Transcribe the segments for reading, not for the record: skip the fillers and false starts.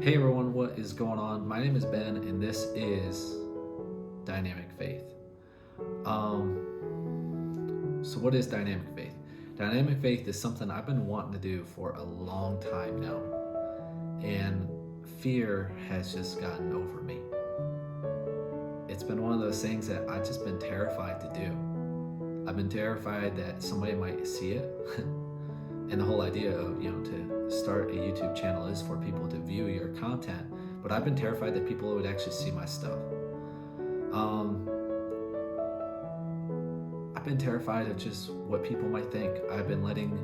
Hey everyone, what is going on? My name is Ben, and this is Dynamic Faith. So what is Dynamic Faith? Dynamic Faith is something I've been wanting to do for a long time now, and fear has just gotten over me. It's been one of those things that I've just been terrified to do. I've been terrified that somebody might see it. And the whole idea of, to start a YouTube channel is for people to view your content. But I've been terrified that people would actually see my stuff. I've been terrified of just what people might think. I've been letting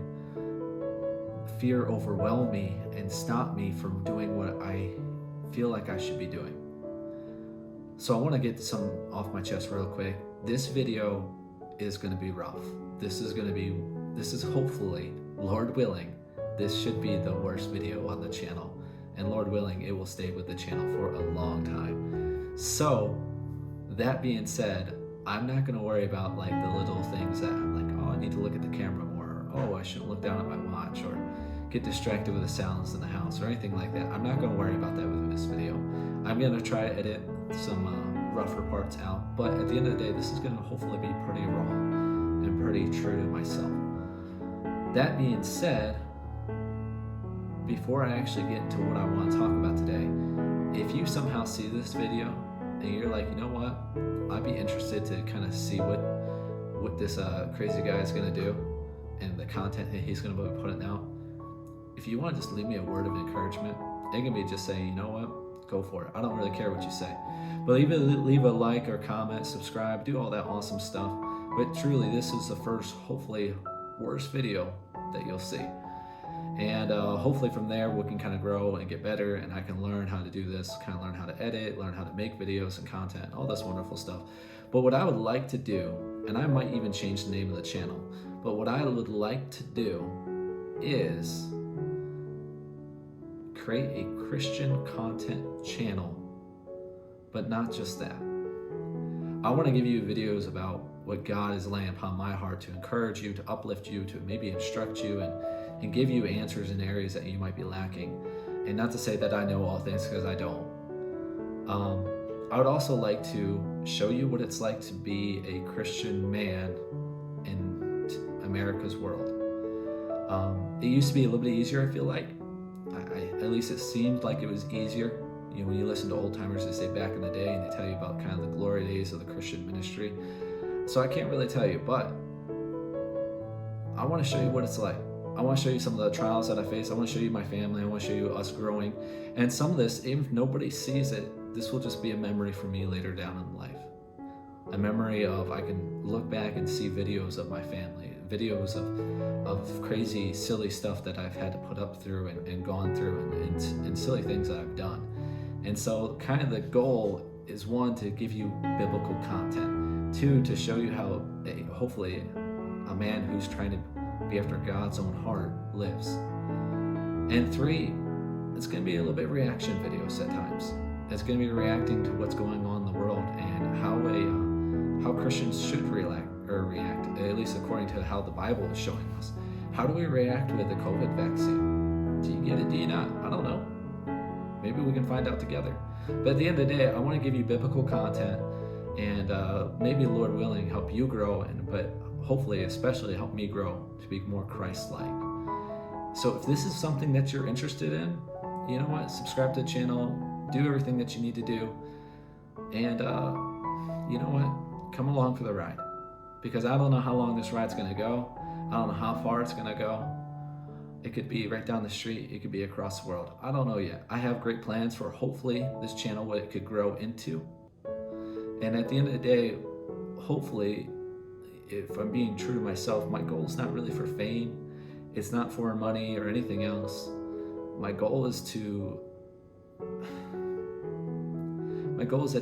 fear overwhelm me and stop me from doing what I feel like I should be doing. So I want to get some off my chest real quick. This video is going to be rough. This is hopefully, Lord willing, this should be the worst video on the channel. And Lord willing, it will stay with the channel for a long time. So, that being said, I'm not going to worry about like the little things that I'm like, oh, I need to look at the camera more, or oh, I shouldn't look down at my watch, or get distracted with the sounds in the house, or anything like that. I'm not going to worry about that with this video. I'm going to try to edit some rougher parts out, but at the end of the day, this is going to hopefully be pretty raw and pretty true to myself. That being said, before I actually get into what I want to talk about today, if you somehow see this video and you're like, you know what, I'd be interested to kind of see what this crazy guy is going to do and the content that he's going to be putting out, if you want to just leave me a word of encouragement, it can be just saying, you know what, go for it. I don't really care what you say. But leave a like or comment, subscribe, do all that awesome stuff. But truly, this is the first, hopefully, worst video that you'll see. And hopefully from there we can kind of grow and get better, and I can learn how to do this, kind of learn how to edit, learn how to make videos and content, all this wonderful stuff. But what I would like to do, and I might even change the name of the channel, but what I would like to do is create a Christian content channel, but not just that. I want to give you videos about what God is laying upon my heart to encourage you, to uplift you, to maybe instruct you and give you answers in areas that you might be lacking. And not to say that I know all things, because I don't. I would also like to show you what it's like to be a Christian man in America's world. It used to be a little bit easier, I feel like. At least it seemed like it was easier. When you listen to old timers, they say back in the day, and they tell you about kind of the glory days of the Christian ministry. So I can't really tell you, but I want to show you what it's like. I want to show you some of the trials that I face. I want to show you my family. I want to show you us growing. And some of this, even if nobody sees it, this will just be a memory for me later down in life. A memory of, I can look back and see videos of my family, videos of crazy, silly stuff that I've had to put up through and gone through, and silly things that I've done. And so kind of the goal is, one, to give you biblical content, two, to show you how hopefully a man who's trying to be after God's own heart lives. And three, it's going to be a little bit reaction videos at times. It's going to be reacting to what's going on in the world and how Christians should react, at least according to how the Bible is showing us. How do we react with the COVID vaccine? Do you get it? Do you not? I don't know. Maybe we can find out together. But at the end of the day, I want to give you biblical content and maybe, Lord willing, help you grow, but hopefully especially help me grow to be more Christ-like. So if this is something that you're interested in, you know what? Subscribe to the channel, do everything that you need to do, and you know what? Come along for the ride. Because I don't know how long this ride's going to go. I don't know how far it's going to go. It could be right down the street. It could be across the world. I don't know yet. I have great plans for hopefully this channel, what it could grow into. And at the end of the day, hopefully, if I'm being true to myself, my goal is not really for fame. It's not for money or anything else. My goal is at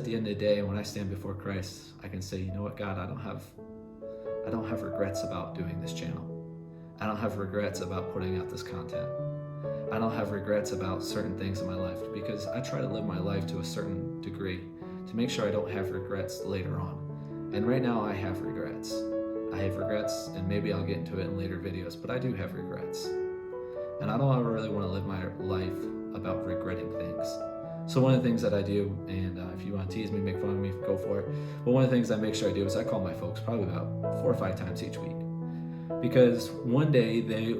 the end of the day, when I stand before Christ, I can say, you know what, God, I don't have regrets about doing this channel. I don't have regrets about putting out this content. I don't have regrets about certain things in my life, because I try to live my life to a certain degree to make sure I don't have regrets later on. And right now I have regrets. I have regrets, and maybe I'll get into it in later videos, but I do have regrets. And I don't ever really want to live my life about regretting things. So one of the things that I do, and if you want to tease me, make fun of me, go for it. But one of the things I make sure I do is I call my folks probably about 4 or 5 times each week, because one day they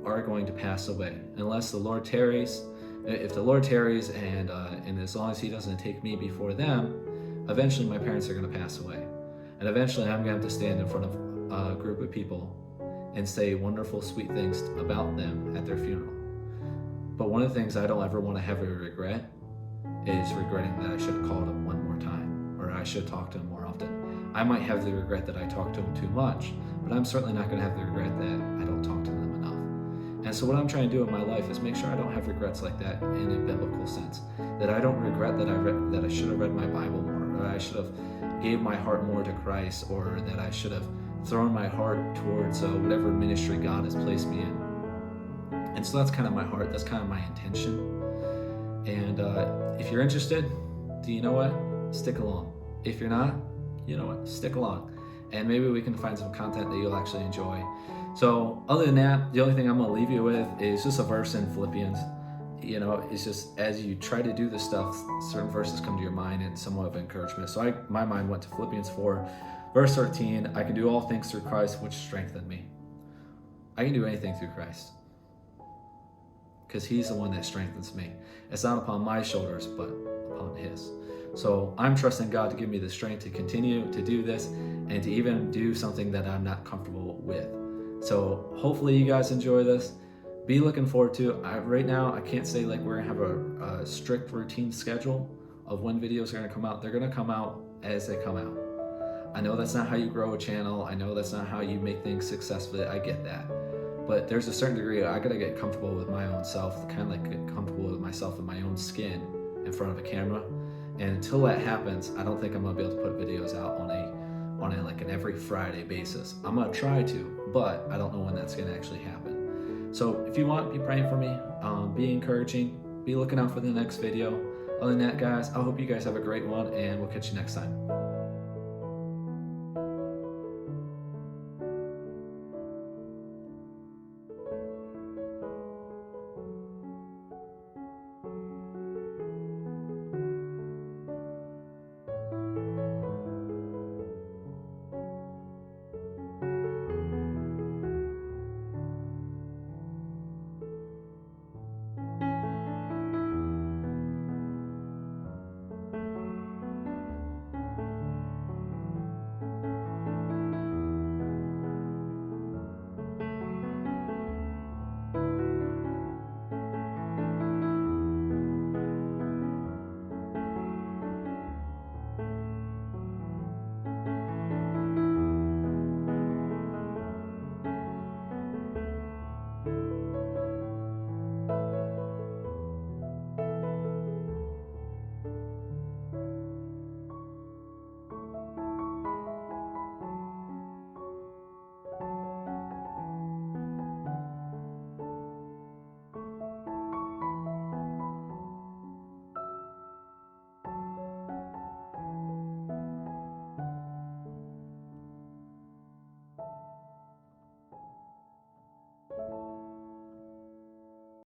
are going to pass away, unless the Lord tarries. If the Lord tarries, and as long as He doesn't take me before them, eventually my parents are going to pass away, and eventually I'm going to have to stand in front of a group of people and say wonderful, sweet things about them at their funeral. But one of the things I don't ever want to have a regret is regretting that I should have called him one more time, or I should talk to him more often. I might have the regret that I talked to him too much, but I'm certainly not going to have the regret that I don't talk to them enough. And so what I'm trying to do in my life is make sure I don't have regrets like that in a biblical sense. That I don't regret that I should have read my Bible more, or I should have gave my heart more to Christ, or that I should have thrown my heart towards whatever ministry God has placed me in. And so that's kind of my heart, that's kind of my intention. And if you're interested, do you know what? Stick along. If you're not, you know what? Stick along. And maybe we can find some content that you'll actually enjoy. So other than that, the only thing I'm going to leave you with is just a verse in Philippians. You know, it's just as you try to do this stuff, certain verses come to your mind and somewhat of encouragement. So my mind went to Philippians 4, verse 13. I can do all things through Christ, which strengthened me. I can do anything through Christ, because He's the one that strengthens me. It's not upon my shoulders, but upon His. So I'm trusting God to give me the strength to continue to do this, and to even do something that I'm not comfortable with. So hopefully you guys enjoy this. Be looking forward to it. Right now, I can't say like we're gonna have a strict routine schedule of when videos are gonna come out. They're gonna come out as they come out. I know that's not how you grow a channel. I know that's not how you make things successful. I get that. But there's a certain degree I gotta get comfortable with my own self, kind of like get comfortable with myself in my own skin in front of a camera. And until that happens, I don't think I'm gonna be able to put videos out on a like an every Friday basis. I'm gonna try to, but I don't know when that's gonna actually happen. So if you want, be praying for me, be encouraging, be looking out for the next video. Other than that, guys, I hope you guys have a great one, and we'll catch you next time.